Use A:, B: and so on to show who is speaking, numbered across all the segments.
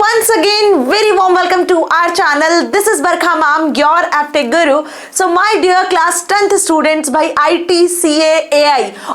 A: once again, very warm welcome to our channel. This is Barkha Ma'am, your Aptech Guru. So my dear class 10th students by ITCA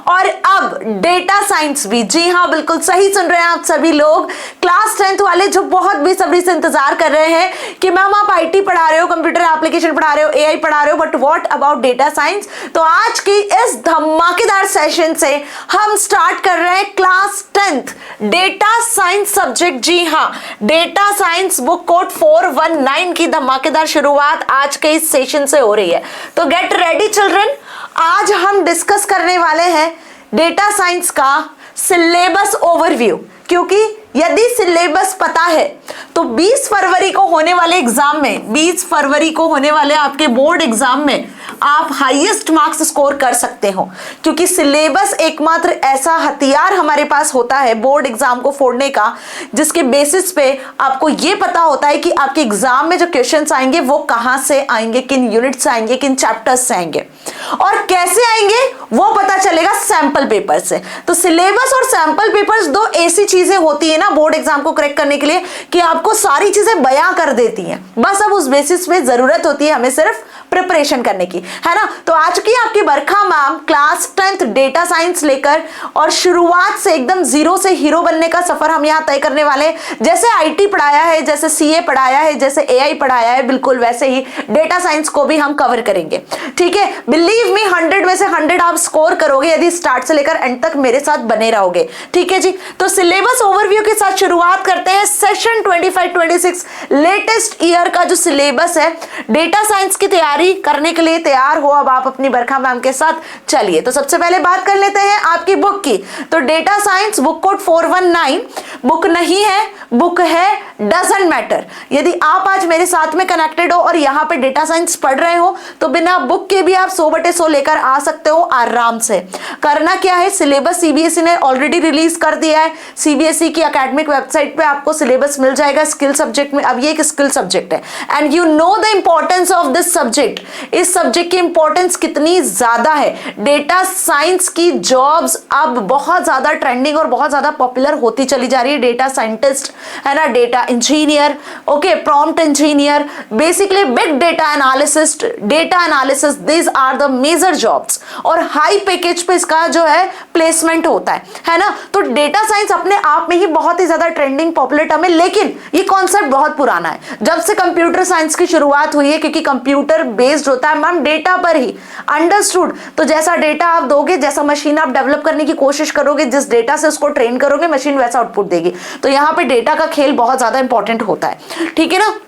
A: और अब data science भी, जी हाँ बिल्कुल सही सुन रहे हैं आप सभी लोग, क्लास 10th वाले जो बहुत बेसब्री से इंतजार कर रहे हैं कि मैम आप IT पढ़ा रहे हो, कंप्यूटर एप्लीकेशन पढ़ा रहे हो, AI पढ़ा रहे हो, but what about data science. तो आज की इस धमाकेदार सेशन से हम स्टार्ट कर रहे हैं class 10th data science subject. जी हाँ, डेटा साइंस बुक कोड 419 की धमाकेदार शुरुआत आज के इस सेशन से हो रही है। तो गेट रेडी चिल्ड्रन, आज हम डिस्कस करने वाले हैं डेटा साइंस का सिलेबस ओवरव्यू, क्योंकि यदि सिलेबस पता है तो 20 फरवरी को होने वाले एग्जाम में, 20 फरवरी को होने वाले आपके बोर्ड एग्जाम में आप हाईएस्ट मार्क्स स्कोर कर सकते हो, क्योंकि सिलेबस एकमात्र ऐसा हथियार हमारे पास होता है बोर्ड एग्जाम को फोड़ने का, जिसके बेसिस पे आपको ये पता होता है कि आपके एग्जाम में जो क्वेश्चंस आएंगे वो कहां से आएंगे, किन यूनिट से आएंगे, किन चैप्टर्स से आएंगे और कैसे आएंगे वो पता चलेगा सैंपल पेपर से। तो सिलेबस और सैंपल पेपर्स दो ऐसी चीजें होती है ना बोर्ड एग्जाम को क्रैक करने के लिए कि आपको सारी चीजें बयां कर देती हैं, बस अब उस बेसिस पे जरूरत होती है हमें सिर्फ प्रिपरेशन करने की, है ना। तो आज की आपकी Barkha ma'am class 10th data science लेकर और शुरुआत से एकदम जीरो से हीरो बनने का सफर हम यहाँ तय करने वाले हैं। जैसे आईटी पढ़ाया है, जैसे सीए पढ़ाया है, जैसे एआई पढ़ाया है, बिल्कुल वैसे ही डेटा साइंस को भी हम कवर करेंगे, ठीक है। बिलीव मी 100 में से 100 आप स्कोर करोगे यदि स्टार्ट से लेकर एंड तक मेरे साथ बने रहोगे, ठीक है जी। तो सिलेबस ओवरव्यू के साथ शुरुआत करते हैं। सेशन 25-26 लेटेस्ट ईयर का जो सिलेबस है, डेटा साइंस की तैयारी करने के लिए तैयार हो अब आप अपनी बरखा मैम के साथ। चलिए तो सबसे पहले बात कर लेते हैं आपकी बुक की। तो data science book code 419 book नहीं है, बुक है डजंट मैटर। यदि आप आज मेरे साथ में कनेक्टेड हो और यहाँ पे डेटा साइंस पढ़ रहे हो तो बिना बुक के भी आप 100/100 लेकर आ सकते हो आराम से। करना क्या है, सिलेबस सीबीएसई ने ऑलरेडी रिलीज कर दिया है। सीबीएसई की एकेडमिक वेबसाइट पे आपको सिलेबस मिल जाएगा स्किल सब्जेक्ट में। अब ये एक स्किल सब्जेक्ट है and you know the importance of this subject. इस सब्जेक्ट की इंपॉर्टेंस कितनी ज्यादा है। डेटा साइंस की जॉब्स अब बहुत ज्यादा ट्रेंडिंग और बहुत ज्यादा पॉपुलर होती चली जा रही है। डेटा साइंटिस्ट है ना, data engineer, okay, prompt engineer, basically big data analyst, data analysis, this are the major jobs और हाई पैकेज पे इसका जो है प्लेसमेंट होता है ना। तो डेटा साइंस अपने आप में ही बहुत ही ज्यादा ट्रेंडिंग पॉपुलर टर्म है, लेकिन ये कॉन्सेप्ट बहुत पुराना है। जब से कंप्यूटर साइंस की शुरुआत हुई है, क्योंकि कंप्यूटर बेस्ड होता है मैम डेटा पर ही, अंडरस्टूड। तो जैसा डेटा आप दोगे, जैसा मशीन आप डेवलप करने की कोशिश करोगे, जिस डेटा से उसको ट्रेन करोगे, मशीन वैसा आउटपुट देगी। तो यहाँ पे डेटा का खेल बहुत ज्यादा इंपॉर्टेंट होता है, ठीक है ना।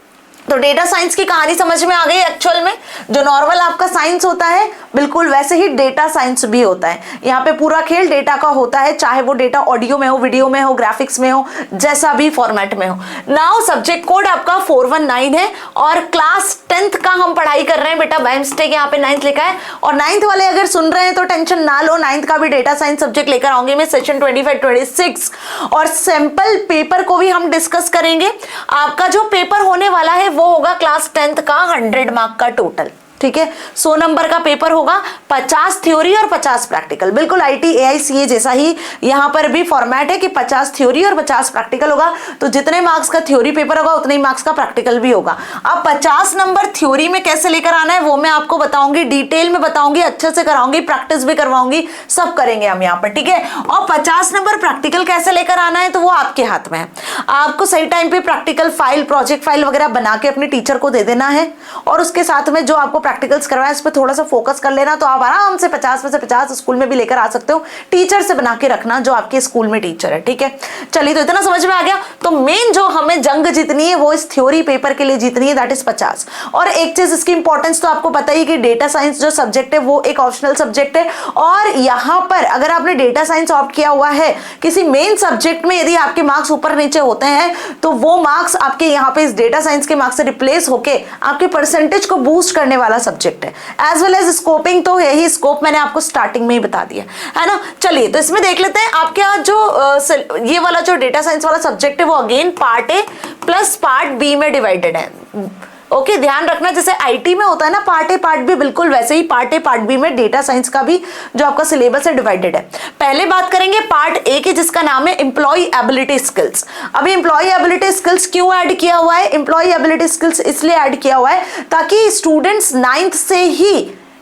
A: तो डेटा साइंस की कहानी समझ में आ गई। एक्चुअल में जो नॉर्मल आपका साइंस होता है बिल्कुल वैसे ही डेटा साइंस भी होता है। यहाँ पे पूरा खेल डेटा का होता है, चाहे वो डेटा ऑडियो में हो, वीडियो में हो, ग्राफिक्स में हो, जैसा भी फॉर्मेट में हो। नाउ सब्जेक्ट कोड आपका 419 है और क्लास 10th का हम पढ़ाई कर रहे हैं बेटा। बाय मिस्टेक यहाँ पे 9th लिखा है और 9th वाले अगर सुन रहे हैं तो टेंशन ना लो, 9th का भी डेटा साइंस सब्जेक्ट लेकर आऊंगी मैं सेशन 25-26 और सैंपल पेपर को भी हम डिस्कस करेंगे। आपका जो पेपर होने वाला है वो होगा क्लास 10th का 100 मार्क का टोटल, ठीक है। 100 नंबर का पेपर होगा, 50 थ्योरी और 50 प्रैक्टिकल। बिल्कुल आईटी एआई सीए जैसा ही यहाँ पर भी फॉर्मेट है कि 50 थ्योरी और 50 प्रैक्टिकल होगा। तो जितने मार्क्स का थ्योरी पेपर होगा उतने ही मार्क्स का प्रैक्टिकल भी होगा। अब 50 नंबर थ्योरी में कैसे लेकर आना है वो मैं आपको बताऊंगी, डिटेल में बताऊंगी, अच्छे से कराऊंगी, प्रैक्टिस भी करवाऊंगी, सब करेंगे हम यहाँ पर, ठीक है। और 50 नंबर प्रैक्टिकल कैसे लेकर आना है तो वो आपके हाथ में है। आपको सही टाइम पे प्रैक्टिकल फाइल, प्रोजेक्ट फाइल वगैरह बना के अपने टीचर को दे देना है और उसके साथ में जो आपको प्रैक्टिकल्स करवाए इस पे थोड़ा सा फोकस कर लेना, तो आप आराम से 50 में से 50 स्कूल में भी लेकर आ सकते हो। टीचर से बना के रखना जो आपके स्कूल में टीचर है, ठीक है। चलिए तो इतना समझ में आ गया। तो मेन जो हमें जंग जीतनी है वो इस थ्योरी पेपर के लिए जीतनी है, दैट इज 50। और एक चीज इसकी इंपॉर्टेंस तो आपको पता ही कि डेटा साइंस जो सब्जेक्ट है वो एक ऑप्शनल सब्जेक्ट है और यहाँ पर अगर आपने डेटा साइंस ऑप्ट किया हुआ है किसी मेन सब्जेक्ट में, यदि आपके मार्क्स ऊपर नीचे होते हैं तो वो मार्क्स आपके यहाँ पे इस डेटा साइंस के मार्क्स से रिप्लेस होके आपके परसेंटेज को बूस्ट करने वाला सब्जेक्ट है। एज वेल एज स्कोपिंग, तो यही स्कोप मैंने आपको स्टार्टिंग में ही बता दिया है ना। चलिए तो इसमें देख लेते हैं आपके यहाँ जो ये वाला जो डेटा साइंस वाला सब्जेक्ट है वो again part A plus part B में डिवाइडेड है। ओके, ध्यान रखना जैसे आईटी में होता है ना पार्ट ए पार्ट बी, बिल्कुल वैसे ही पार्ट ए पार्ट बी में डेटा साइंस का भी जो आपका सिलेबस है डिवाइडेड है। पहले बात करेंगे पार्ट ए की जिसका नाम है एम्प्लॉय एबिलिटी स्किल्स। अभी एम्प्लॉय एबिलिटी स्किल्स क्यों ऐड किया हुआ है? एम्प्लॉय एबिलिटी स्किल्स इसलिए ऐड किया हुआ है ताकि स्टूडेंट्स 9th से ही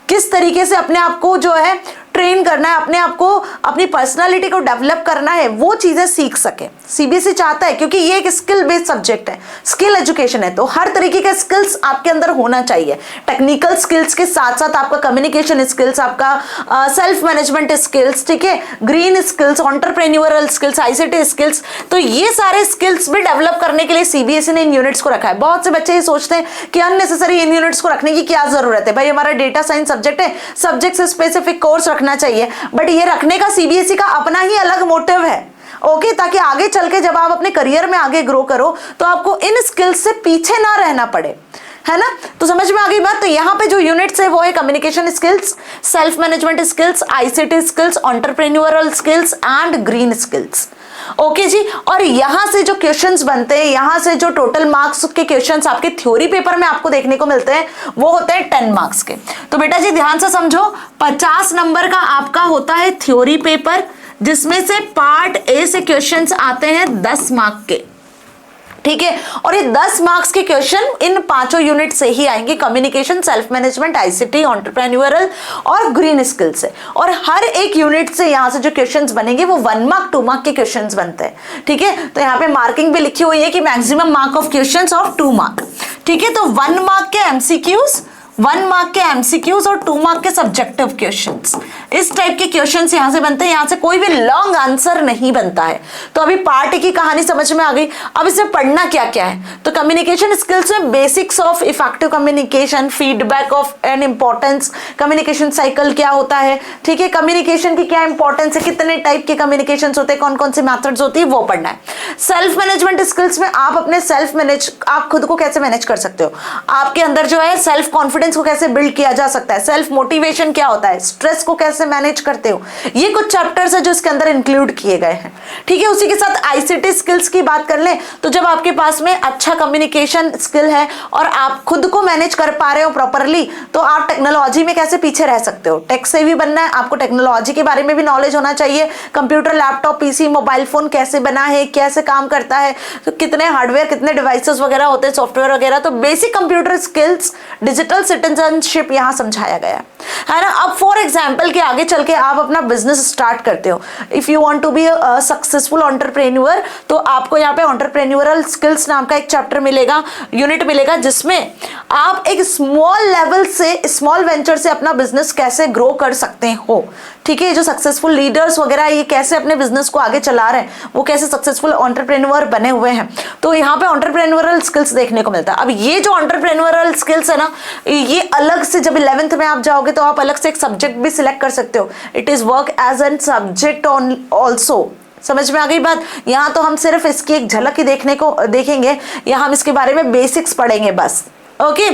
A: किस तरीके से अपने आप को जो है ट्रेन करना है, अपने आप को अपनी पर्सनालिटी को डेवलप करना है, वो चीजें सीख सके। सीबीएसई चाहता है क्योंकि ये एक स्किल बेस्ड सब्जेक्ट है, स्किल एजुकेशन है, तो हर तरीके के स्किल्स आपके अंदर होना चाहिए। टेक्निकल स्किल्स के साथ साथ आपका कम्युनिकेशन स्किल्स, आपका सेल्फ मैनेजमेंट स्किल्स, ठीक है, green skills, entrepreneurial skills, ICT skills, तो ये सारे स्किल्स भी डेवलप करने के लिए सीबीएसई ने इन यूनिट्स को रखा है। बहुत से बच्चे ये सोचते हैं कि अननेसेसरी इन यूनिट्स को रखने की क्या जरूरत है, भाई हमारा डेटा साइंस सब्जेक्ट है, सब्जेक्ट से स्पेसिफिक कोर्स रखना चाहिए, बट ये रखने का सीबीएसई का अपना ही अलग मोटिव है। ओके, ताकि आगे चल के जब आप अपने करियर में आगे ग्रो करो तो आपको इन स्किल्स से पीछे ना रहना पड़े, है ना। तो समझ में आ गई बात। तो यहाँ पे जो यूनिट्स है वो है communication skills, self management skills, ICT skills, entrepreneurial skills and green skills. Okay जी, और यहां से जो क्वेश्चंस बनते हैं, यहां से जो टोटल मार्क्स के क्वेश्चंस आपके थ्योरी पेपर में आपको देखने को मिलते हैं वो होते हैं 10 मार्क्स के। तो बेटा जी ध्यान से समझो, 50 नंबर का आपका होता है थ्योरी पेपर, जिसमें से पार्ट ए से क्वेश्चंस आते हैं 10 मार्क के, ठीक है। और ये 10 मार्क्स के क्वेश्चन इन पांचों यूनिट से ही आएंगे, communication, self management, ICT, entrepreneurial और ग्रीन स्किल से। और हर एक यूनिट से यहां से जो क्वेश्चंस बनेंगे वो 1 मार्क 2 मार्क के क्वेश्चंस बनते हैं, ठीक है। तो यहाँ पे मार्किंग भी लिखी हुई है कि maximum mark of questions of 2 mark, ठीक है। तो 1 मार्क के एमसीक्यूज, 1 मार्क के एमसीक्यूज और 2 मार्क के सब्जेक्टिव क्वेश्चंस, इस टाइप के क्वेश्चंस यहां से बनते हैं। यहां से कोई भी लॉन्ग आंसर नहीं बनता है। तो अभी पार्ट ए की कहानी समझ में आ गई। अब इसमें पढ़ना क्या क्या है, तो कम्युनिकेशन स्किल्स में basics of effective communication, feedback of an importance, communication cycle क्या होता है, ठीक है, कम्युनिकेशन की क्या इंपॉर्टेंस है, कितने टाइप के कम्युनिकेशन होते हैं, कौन कौन से मेथड्स होती है, वो पढ़ना है। सेल्फ मैनेजमेंट स्किल्स में आप अपने आप खुद को कैसे मैनेज कर सकते हो, आपके अंदर जो है सेल्फ कॉन्फिडेंस को कैसे बिल्ड किया जा सकता है, सेल्फ मोटिवेशन क्या होता है, स्ट्रेस को कैसे मैनेज करते हो, ये कुछ चैप्टर्स है जो इसके अंदर इंक्लूड किए गए हैं, ठीक है। उसी के साथ आईसीटी स्किल्स की बात कर लें तो जब आपके पास में अच्छा कम्युनिकेशन स्किल है और आप खुद को मैनेज कर पा रहे हो प्रॉपरली, तो आप टेक्नोलॉजी में कैसे पीछे रह सकते हो। टेक से भी बनना है आपको, टेक्नोलॉजी के बारे में भी नॉलेज होना चाहिए, computer, laptop, PC, mobile phone कैसे बना है, कैसे काम करता है, तो कितने हार्डवेयर, कितने डिवाइसेस वगैरह होते हैं, सॉफ्टवेयर वगैरह, तो basic computer skills, digital citizenship यहाँ समझाया गया है ना। अब फॉर एग्जाम्पल के आगे चल के आप अपना बिजनेस स्टार्ट करते हो, if you want to be a successful entrepreneur, तो आपको यहाँ पे एंटरप्रेन्योरल स्किल्स नाम का एक चैप्टर मिलेगा, यूनिट मिलेगा, जिसमें आप एक स्मॉल लेवल से, स्मॉल वेंचर से अपना बिजनेस कैसे ग्रो कर सकते हो, ठीक है। जो सक्सेसफुल लीडर्स वगैरह ये कैसे अपने बिजनेस को आगे चला रहे हैं, वो कैसे सक्सेसफुल एंटरप्रेन्योर बने हुए हैं, तो यहाँ पे एंटरप्रेन्योरल स्किल्स देखने को मिलता है। अब ये जो एंटरप्रेन्योरल स्किल्स है ना, ये अलग से जब 11th में आप जाओगे तो आप अलग से एक सब्जेक्ट भी सिलेक्ट कर सकते हो, it is work as an subject also. समझ में आ गई बात। यहाँ तो हम सिर्फ इसकी एक झलक ही देखेंगे, यहाँ हम इसके बारे में बेसिक्स पढ़ेंगे बस, ओके।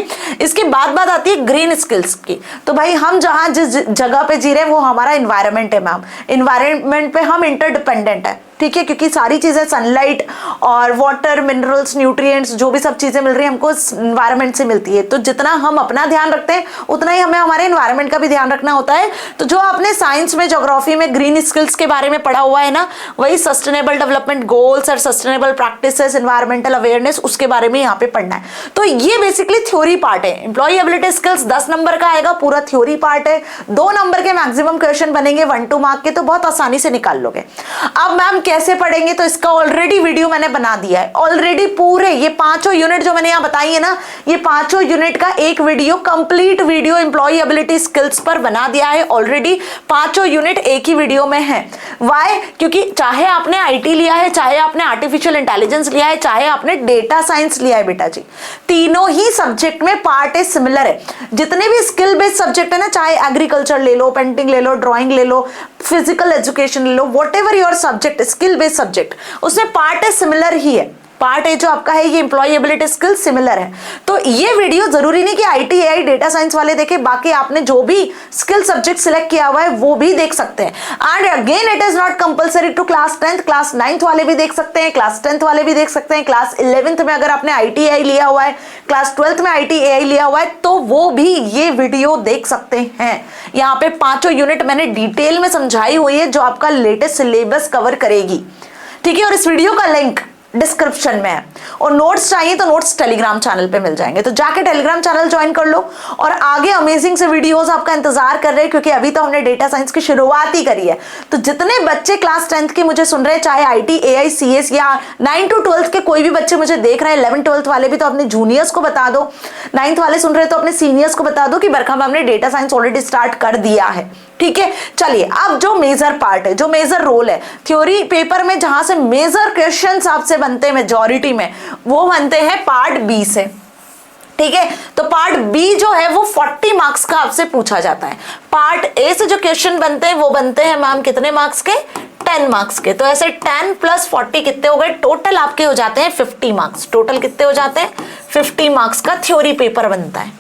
A: इसके बाद बात आती है ग्रीन स्किल्स की। तो भाई हम जहां जिस जगह पे जी रहे हैं वो हमारा इन्वायरमेंट है मैम, इन्वायरमेंट पे हम इंटरडिपेंडेंट है, ठीक है, क्योंकि सारी चीजें सनलाइट और वाटर, मिनरल्स, न्यूट्रिएंट्स, जो भी सब चीजें मिल रही है हमको इन्वायरमेंट से मिलती है। तो जितना हम अपना ध्यान रखते हैं उतना ही हमें हमारे इन्वायरमेंट का भी ध्यान रखना होता है। तो जो आपने साइंस में, ज्योग्राफी में ग्रीन स्किल्स के बारे में पढ़ा हुआ है ना, वही सस्टेनेबल डेवलपमेंट गोल्स और सस्टेनेबल प्रैक्टिसेस, एनवायरमेंटल अवेयरनेस, उसके बारे में यहाँ पे पढ़ना है। तो ये बेसिकली थ्योरी पार्ट है। एम्प्लॉय एबिलिटी स्किल्स 10 नंबर का आएगा, पूरा थ्योरी पार्ट है। 2 नंबर के मैक्सिमम क्वेश्चन बनेंगे 1-2 मार्क के, तो बहुत आसानी से निकाल लोगे। अब मैम कैसे पढ़ेंगे, तो इसका ऑलरेडी वीडियो मैंने बना दिया है, ऑलरेडी पूरे ये 5 यूनिट जो मैंने यहाँ बताई है ना, ये 5 यूनिट का एक video, complete video employability skills पर बना दिया है ऑलरेडी। 5 यूनिट एक ही वीडियो में है। वाई? क्योंकि चाहे आपने आईटी लिया है, चाहे आपने आर्टिफिशियल इंटेलिजेंस लिया है, चाहे आपने डेटा साइंस लिया है, बेटा जी तीनों ही सब्जेक्ट में पार्ट ए सिमिलर है। जितने भी स्किल बेस्ड सब्जेक्ट है ना, चाहे एग्रीकल्चर ले लो, पेंटिंग ले लो, ड्राइंग ले लो, फिजिकल एजुकेशन ले लो, whatever your subject, skill based subject, उसमें पार्ट ए सिमिलर ही है। पार्ट ए जो आपका है ये एम्प्लॉयबिलिटी स्किल सिमिलर है। तो ये वीडियो जरूरी नहीं कि आईटी एआई डेटा साइंस वाले देखें, बाकी आपने जो भी स्किल सब्जेक्ट सिलेक्ट किया हुआ है वो भी देख सकते हैं। And again it is not compulsory to class 10th, class 9th वाले भी देख सकते हैं, क्लास 10th वाले भी देख सकते हैं, क्लास 11th में अगर आपने आईटी एआई लिया हुआ है, क्लास 12th में आईटी एआई लिया हुआ है तो वो भी ये वीडियो देख सकते हैं। यहाँ पे 5 यूनिट मैंने डिटेल में समझाई हुई है जो आपका लेटेस्ट सिलेबस कवर करेगी, ठीक है। और इस वीडियो का लिंक डिस्क्रिप्शन में है, और नोट्स चाहिए तो नोट्स टेलीग्राम चैनल पे मिल जाएंगे, तो जाके टेलीग्राम चैनल ज्वाइन कर लो। और आगे अमेजिंग से वीडियोस आपका इंतजार कर रहे हैं, क्योंकि अभी तो हमने डेटा साइंस की शुरुआत ही करी है। तो जितने बच्चे क्लास 10th के मुझे सुन रहे हैं, चाहे आईटी एआई सीएस या 9 to 12th के कोई भी बच्चे मुझे देख रहे हैं, 11 12th वाले भी तो अपने जूनियर्स को बता दो, 9th वाले सुन रहे हैं तो अपने सीनियर्स को बता दो कि बरखा मैम ने डेटा साइंस ऑलरेडी स्टार्ट कर दिया है, ठीक है। चलिए अब जो मेजर पार्ट है, जो मेजर रोल है थ्योरी पेपर में, जहां से मेजर क्वेश्चंस आपसे बनते हैं मेजॉरिटी में, वो बनते हैं पार्ट बी से, ठीक है। तो पार्ट बी जो है वो 40 मार्क्स का आपसे पूछा जाता है। पार्ट ए से जो क्वेश्चन बनते हैं वो बनते हैं मैम कितने मार्क्स के, 10 मार्क्स के। तो ऐसे 10 + 40 कितने हो गए, टोटल आपके हो जाते हैं 50 मार्क्स। टोटल कितने हो जाते हैं, 50 मार्क्स का थ्योरी पेपर बनता है,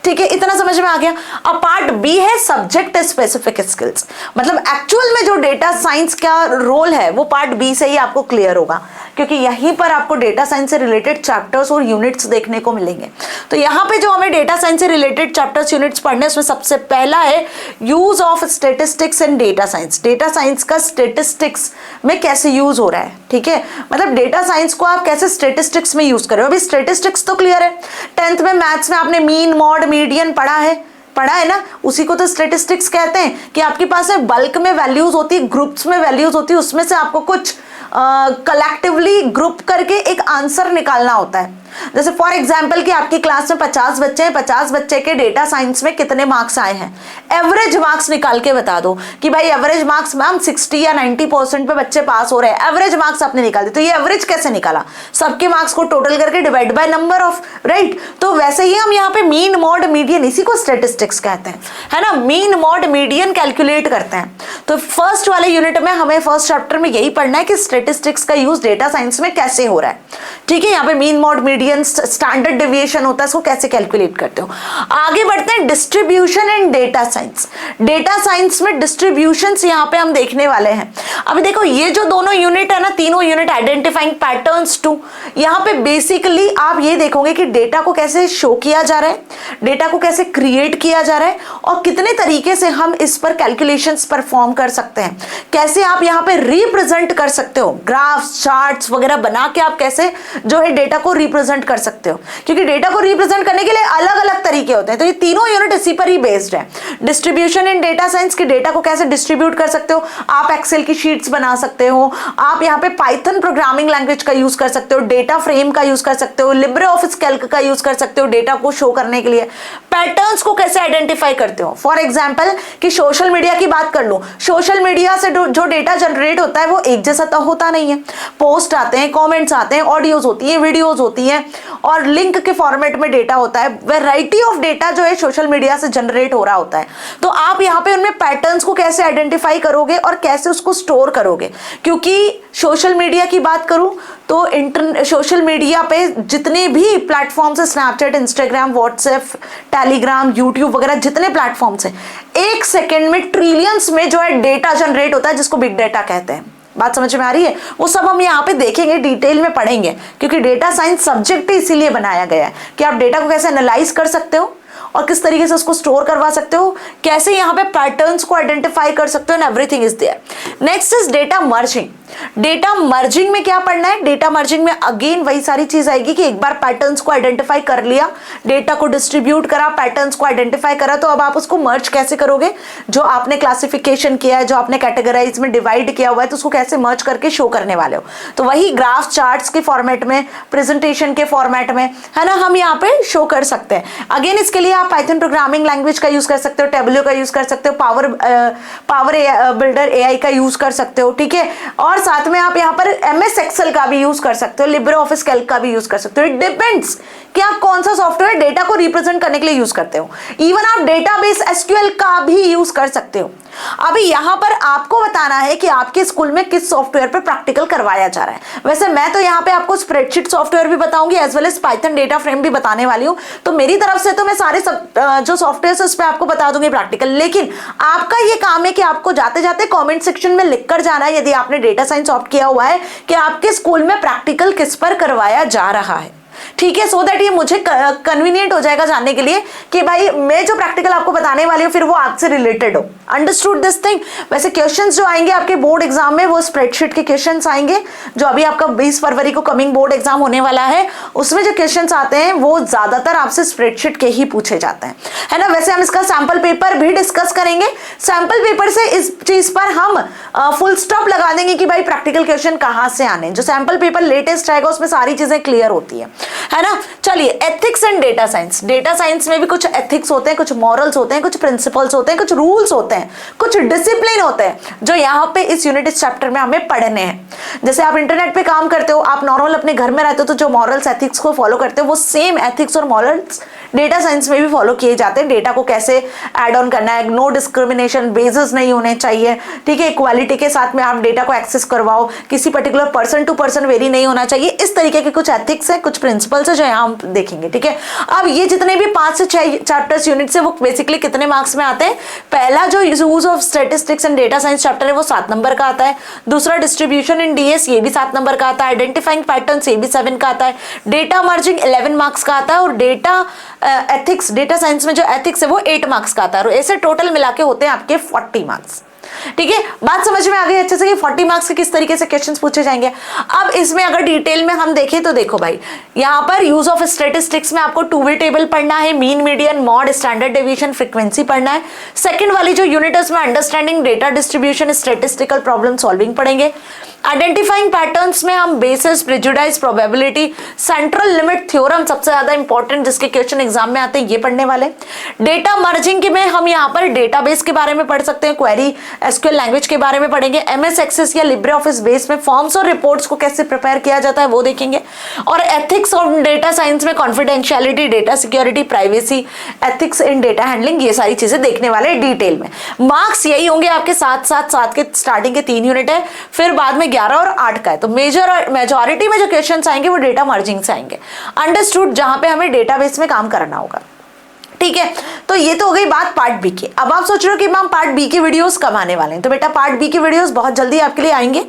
A: ठीक है। इतना समझ में आ गया। अब पार्ट बी है सब्जेक्ट स्पेसिफिक स्किल्स, मतलब एक्चुअल में जो डेटा साइंस का रोल है वो पार्ट बी से ही आपको क्लियर होगा, क्योंकि यहीं पर आपको डेटा साइंस से रिलेटेड चैप्टर्स और यूनिट्स देखने को मिलेंगे। तो यहाँ पे जो हमें डेटा साइंस से रिलेटेड चैप्टर्स यूनिट्स पढ़ने, उसमें सबसे पहला है use of statistics in data science. Data science का स्टेटिस्टिक्स में कैसे यूज हो रहा है, ठीक है, मतलब डेटा साइंस को आप कैसे स्टेटिस्टिक्स में यूज कर रहे हो। अभी स्टेटिस्टिक्स तो क्लियर है, 10th में मैथ्स में आपने मीन मॉड मीडियन पढ़ा है ना, उसी को तो स्टेटिस्टिक्स कहते हैं कि आपके पास में बल्क में वैल्यूज होती है, ग्रुप्स में वैल्यूज होती है, उसमें से आपको कुछ कलेक्टिवली ग्रुप करके एक आंसर निकालना होता है। जैसे फॉर एग्जाम्पल कि आपकी क्लास में 50 बच्चे हैं, 50 बच्चे के डेटा साइंस में कितने मार्क्स आए हैं, एवरेज मार्क्स निकाल के बता दो कि भाई एवरेज मार्क्स मैम 60 या 90% पे बच्चे पास हो रहे हैं, एवरेज मार्क्स आपने निकाल दिए। तो ये एवरेज कैसे निकाला, सबके मार्क्स को टोटल करके divide by number of, right. तो वैसे ही हम यहाँ पे मीन मॉड मीडियन, इसी को स्टेटिस्टिक्स कहते हैं, है ना, मीन मॉड मीडियन कैलकुलेट करते हैं। तो फर्स्ट वाले यूनिट में हमें फर्स्ट चैप्टर में यही पढ़ना है कि स्टेटिस्टिक्स का यूज डेटा साइंस में कैसे हो रहा है, ठीक है। यहाँ पे mean mod median standard deviation होता है, इसको कैसे कैलकुलेट करते हो। आगे बढ़ते हैं distribution in data science. Data science में डिस्ट्रीब्यूशंस यहाँ पे हम देखने वाले हैं। अभी देखो ये जो दोनों यूनिट है ना, तीनों यूनिट आइडेंटिफाइंग पैटर्न्स टू, यहाँ पे बेसिकली आप ये देखोगे कि डेटा को कैसे शो किया जा रहा है, डेटा को कैसे क्रिएट किया जा रहा है, और कितने तरीके से हम इस पर कैलकुलेशंस परफॉर्म कर सकते हैं, कैसे आप यहाँ पे रिप्रेजेंट कर सकते हो, ग्राफ्स चार्ट्स वगैरह बना के आप कैसे जो है डेटा को रिप्रेजेंट कर सकते हो, क्योंकि डेटा को रिप्रेजेंट करने के लिए अलग अलग तरीके होते हैं। तो ये तीनों यूनिट इसी पर ही बेस्ड है। डिस्ट्रीब्यूशन इन डेटा साइंस के डेटा को कैसे डिस्ट्रीब्यूट कर सकते हो, आप एक्सेल की शीट्स बना सकते हो, आप यहाँ पे पाइथन प्रोग्रामिंग लैंग्वेज का यूज कर सकते हो, डेटा फ्रेम का यूज कर सकते हो, लिब्रे ऑफिस कैल्क का यूज कर सकते हो डेटा को शो करने के लिए। पैटर्न्स को कैसे आइडेंटिफाई करते हो, फॉर एग्जाम्पल कि सोशल मीडिया की बात कर लो, सोशल मीडिया से जो डेटा जनरेट होता है वो एक जैसा तो होता नहीं है, पोस्ट आते हैं, कमेंट्स आते हैं, ऑडियोज होती हैं, वीडियोज होती हैं, और लिंक के फॉर्मेट में डेटा होता है। वैरायटी ऑफ डेटा जो है सोशल मीडिया से जनरेट हो रहा होता है। तो आप यहाँ पे उनमें पैटर्न्स को कैसे आइडेंटिफाई करोगे और कैसे उसको स्टोर करोगे, क्योंकि सोशल मीडिया की बात करूं तो सोशल मीडिया पे जितने भी प्लेटफॉर्म्स है, Snapchat, Instagram, WhatsApp, Telegram, YouTube वगैरह जितने प्लेटफॉर्म्स हैं, 1 सेकेंड में ट्रिलियंस में जो है डेटा जनरेट होता है, जिसको बिग डेटा कहते हैं। बात समझ में आ रही है, वो सब हम यहाँ पे देखेंगे, डिटेल में पढ़ेंगे, क्योंकि डेटा साइंस सब्जेक्ट ही इसीलिए बनाया गया है कि आप डेटा को कैसे एनालाइज कर सकते हो और किस तरीके से उसको स्टोर करवा सकते हो, कैसे यहाँ पे पैटर्न्स को आइडेंटिफाई कर सकते हो, and everything is there. Next is data merging. Data merging में क्या पढ़ना है, डेटा मर्जिंग में अगेन वही सारी चीज आएगी कि एक बार पैटर्न्स को आइडेंटिफाई कर लिया, डेटा को डिस्ट्रीब्यूट करा, पैटर्न्स को आइडेंटिफाई करा, तो अब आप उसको मर्ज कैसे करोगे, जो आपने क्लासिफिकेशन किया है, जो आपने कैटेगराइज में डिवाइड किया हुआ है, तो उसको कैसे मर्ज करके शो करने वाले हो। तो वही ग्राफ चार्ट्स के फॉर्मेट में, प्रेजेंटेशन के फॉर्मेट में, है ना, हम यहाँ पे शो कर सकते हैं। अगेन इसके लिए आप पाइथन प्रोग्रामिंग लैंग्वेज का यूज कर सकते हो, टेबलो का यूज कर सकते हो, पावर बिल्डर एआई का यूज कर सकते हो, ठीक है, और साथ में आप यहाँ पर एमएस एक्सेल का भी यूज कर सकते हो, लिब्रे ऑफिस कैल्क का भी यूज कर सकते हो। इट डिपेंड्स कि आप कौन सा सॉफ्टवेयर डेटा को रिप्रेजेंट करने के लिए यूज करते हो। इवन आप डेटाबेस एसक्यूएल का भी यूज कर सकते हो, अभी यहाँ पर आपको बताना है कि आपके स्कूल में किस सॉफ्टवेयर पे प्रैक्टिकल करवाया जा रहा है। वैसे मैं तो यहाँ पे आपको स्प्रेडशीट सॉफ्टवेयर भी बताऊंगी as well as Python data frame भी बताने वाली हूँ, तो मेरी तरफ से तो मैं सारे जो सॉफ्टवेयर है उस पर आपको बता दूंगी प्रैक्टिकल। लेकिन आपका ये काम है कि आपको जाते जाते कॉमेंट सेक्शन में लिखकर जाना है, यदि आपने डेटा साइंस ऑप्ट किया हुआ है, कि आपके स्कूल में प्रैक्टिकल किस पर करवाया जा रहा है। ठीक है, सो दैट ये मुझे कन्वीनियंट हो जाएगा जानने के लिए कि भाई मैं जो प्रैक्टिकल आपको बताने वाली हूँ फिर वो आपसे रिलेटेड हो। Understood this thing. वैसे क्वेश्चंस जो आएंगे आपके बोर्ड एग्जाम में वो स्प्रेडशीट के क्वेश्चंस आएंगे, जो अभी आपका 20 फरवरी को कमिंग बोर्ड एग्जाम होने वाला है, उसमें जो क्वेश्चंस आते हैं वो ज्यादातर आपसे स्प्रेडशीट के ही पूछे जाते हैं, है ना। वैसे हम इसका सैंपल पेपर भी डिस्कस करेंगे। सैंपल पेपर से इस चीज पर हम फुल स्टॉप लगा देंगे कि भाई प्रैक्टिकल क्वेश्चन कहाँ से आने। जो सैंपल पेपर लेटेस्ट आएगा उसमें सारी चीजें क्लियर होती है ना। चलिए, ethics and data science. Data science में भी कुछ एथिक्स होते हैं, कुछ मॉरल्स होते हैं, कुछ प्रिंसिपल्स होते हैं, कुछ रूल्स होते हैं, कुछ डिसिप्लिन होते हैं, जो यहाँ पे इस यूनिट इस चैप्टर में हमें पढ़ने हैं। जैसे आप इंटरनेट पे काम करते हो, आप नॉर्मल अपने घर में रहते हो, तो जो मॉरल्स एथिक्स को फॉलो करते हो वो सेम एथिक्स और मॉरल्स डेटा साइंस में भी फॉलो किए जाते हैं। डेटा को कैसे ऐड ऑन करना है, नो डिस्क्रिमिनेशन, बेसिस नहीं होने चाहिए, ठीक है, इक्वालिटी के साथ में आप डेटा को एक्सेस करवाओ, किसी particular person to person very नहीं होना चाहिए। इस तरीके के कुछ एथिक्स है, कुछ प्रिंसिपल्स है जो यहाँ हम देखेंगे। ठीक है, अब ये जितने भी 5 से 6 चैप्टर्स यूनिट से वो बेसिकली कितने मार्क्स में आते हैं। पहला जो use of statistics and data science chapter है वो 7 नंबर का आता है। दूसरा डिस्ट्रीब्यूशन इन डीएस, ये भी 7 नंबर का आता है। आइडेंटिफाइंग पैटर्न्स, ये भी 7 का आता है। डेटा मर्जिंग 11 मार्क्स का आता है। और डेटा एथिक्स, डेटा साइंस में जो एथिक्स है वो 8 मार्क्स का आता है। और ऐसे टोटल मिला के होते हैं आपके 40 मार्क्स। ठीक है, बात समझ में आ गई अच्छे से कि 40 मार्क्स के किस तरीके से क्वेश्चंस पूछे जाएंगे। अब इसमें अगर डिटेल में हम देखें तो देखो भाई, यहाँ पर यूज ऑफ स्टैटिस्टिक्स में आपको 2-वे टेबल पढ़ना है, mean, median, mod, standard deviation, frequency पढ़ना है। सेकंड वाली जो यूनिट है उसमें understanding data distribution, statistical problem solving पढ़ेंगे। आइडेंटिफाइंग पैटर्न्स में हम basis, prejudice, probability, central limit theorem सबसे ज्यादा इंपॉर्टेंट जिसके क्वेश्चन एग्जाम में आते हैं ये पढ़ने वाले। डेटा मर्जिंग में हम यहाँ पर डेटाबेस के बारे में पढ़ सकते हैं, क्वेरी एसक्यूएल लैंग्वेज के बारे में पढ़ेंगे। एमएस एक्सेस या लिब्रे ऑफिस बेस में फॉर्म्स और रिपोर्ट्स को कैसे प्रिपेयर किया जाता है वो देखेंगे। और एथिक्स और डेटा साइंस में confidentiality, data security, privacy, ethics in data handling, ये सारी चीजें देखने वाले डिटेल में। मार्क्स यही होंगे आपके 7 के स्टार्टिंग के 3 यूनिट है, फिर बाद में 11 और 8 का है। तो मेजॉरिटी में जो क्वेश्चंस आएंगे वो डेटा मर्जिंग से आएंगे। अंडरस्टूड, जहां पे हमें डेटाबेस में काम करना होगा। ठीक है, तो ये तो हो गई बात पार्ट बी की। अब आप सोच रहे हो कि मैम पार्ट बी के वीडियोस कब आने वाले हैं, तो बेटा पार्ट बी के वीडियोस बहुत जल्दी आपके लिए आएंगे,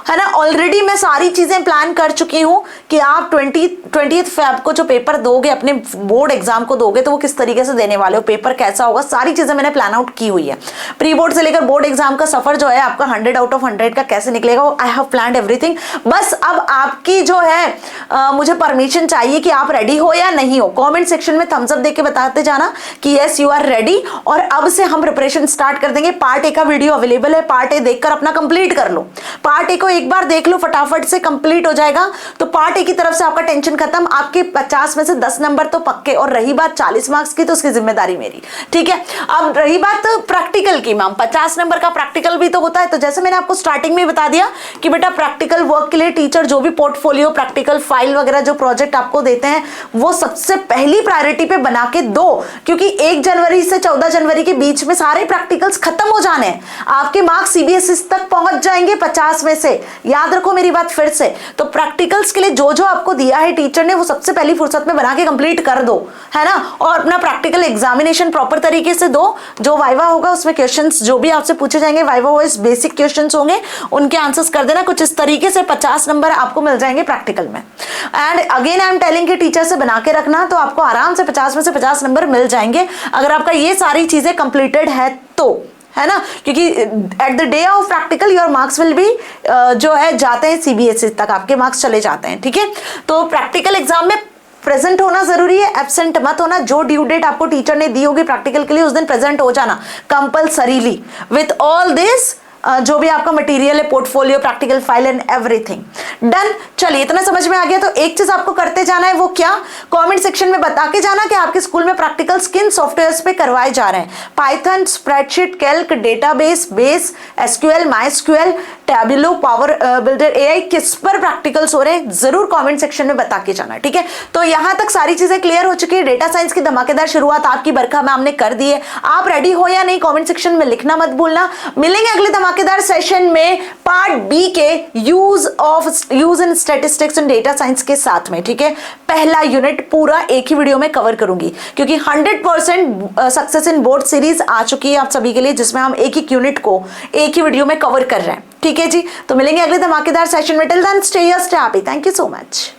A: है ना। ऑलरेडी मैं सारी चीजें प्लान कर चुकी हूं कि आप 20 फेब को जो पेपर दोगे, अपने बोर्ड एग्जाम को दोगे, तो वो किस तरीके से देने वाले हो, पेपर कैसा होगा, सारी चीजें मैंने प्लान आउट की हुई है। प्री बोर्ड से लेकर बोर्ड एग्जाम का सफर जो है आपका 100 आउट ऑफ 100 का कैसे निकलेगा, वो आई हैव प्लान्ड एवरीथिंग। बस अब आपकी जो है मुझे परमिशन चाहिए कि आप रेडी हो या नहीं हो। कॉमेंट सेक्शन में थम्स अप देके बताते जाना कि यस यू आर रेडी, और अब से हम प्रिपरेशन स्टार्ट कर देंगे। पार्ट ए का वीडियो अवेलेबल है, पार्ट ए देखकर अपना कंप्लीट कर लो। पार्ट ए को एक बार देख लो, फटाफट से कंप्लीट हो जाएगा, तो पार्ट ए की तरफ से आपका टेंशन खत्म। आपके 50 में से 10 नंबर तो पक्के, और रही बात 40 मार्क्स की तो उसकी जिम्मेदारी मेरी। ठीक है, अब रही बात प्रैक्टिकल की, मैम 50 नंबर का प्रैक्टिकल भी तो होता है। तो जैसे मैंने आपको स्टार्टिंग में बता दिया कि बेटा प्रैक्टिकल वर्क के लिए टीचर जो भी पोर्टफोलियो, प्रैक्टिकल फाइल वगैरह जो प्रोजेक्ट आपको देते हैं वो सबसे पहली प्रायोरिटी पे बना के दो, क्योंकि 1 जनवरी से 14 जनवरी के बीच में सारे प्रैक्टिकल्स खत्म हो जाने हैं। आपके मार्क्स सीबीएसई तक पहुंच जाएंगे 50 में से, याद रखो मेरी बात फिर से। तो प्रैक्टिकल्स के लिए जो जो आपको दिया है टीचर ने वो सबसे पहली फुर्सत में बना के कंप्लीट कर दो, है ना। और अपना प्रैक्टिकल एग्जामिनेशन प्रॉपर तरीके से दो। जो वाइवा होगा उसमें क्वेश्चंस जो भी आपसे पूछे जाएंगे, वाइवा वाइज बेसिक क्वेश्चंस होंगे, उनके आंसर्स कर देना। कुछ इस तरीके से 50 नंबर आपको मिल जाएंगे प्रैक्टिकल में। And again I am telling कि टीचर से बना के रखना, तो आपको आराम से 50 में से 50 नंबर मिल जाएंगे अगर आपका ये सारी चीजें कंप्लीटेड है तो, है ना। क्योंकि at the day of practical your marks will be जो है जाते हैं सीबीएसई तक, आपके मार्क्स चले जाते हैं। ठीक है, तो प्रैक्टिकल एग्जाम में प्रेजेंट होना जरूरी है, एब्सेंट मत होना। जो ड्यू डेट आपको टीचर ने दी होगी प्रैक्टिकल के लिए उस दिन प्रेजेंट हो जाना कंपल्सरीली विथ ऑल दिस जो भी आपका मटेरियल है, portfolio, practical file and everything. Done. चलिए इतना समझ में आ गया। तो एक चीज आपको करते जाना है, वो क्या, कमेंट सेक्शन में बता के जाना कि आपके स्कूल में प्रैक्टिकल्स किन सॉफ्टवेयर्स पे करवाए जा रहे हैं। Python, spreadsheet, Calc, database, Base, SQL, MySQL, Tableau, Power Builder, AI, किस पर प्रैक्टिकल्स हो रहे हैं जरूर कमेंट सेक्शन में बता के जाना, ठीक है। तो यहां तक सारी चीजें क्लियर हो चुकी है। डेटा साइंस की धमाकेदार शुरुआत आपकी बरखा मैम ने कर दी है। आप रेडी हो या नहीं कमेंट सेक्शन में लिखना मत भूलना। मिलेंगे अगले धमाकेदार सेशन में पार्ट बी के use in statistics and data science के साथ में, ठीक है। पहला यूनिट पूरा एक ही वीडियो में कवर करूंगी क्योंकि 100% सक्सेस इन बोर्ड सीरीज आ चुकी है आप सभी के लिए, जिसमें हम एक एक यूनिट को एक ही वीडियो में कवर कर रहे हैं, ठीक है जी। तो मिलेंगे अगले धमाकेदार सेशन में। Till then stay here, stay happy. Thank you so much.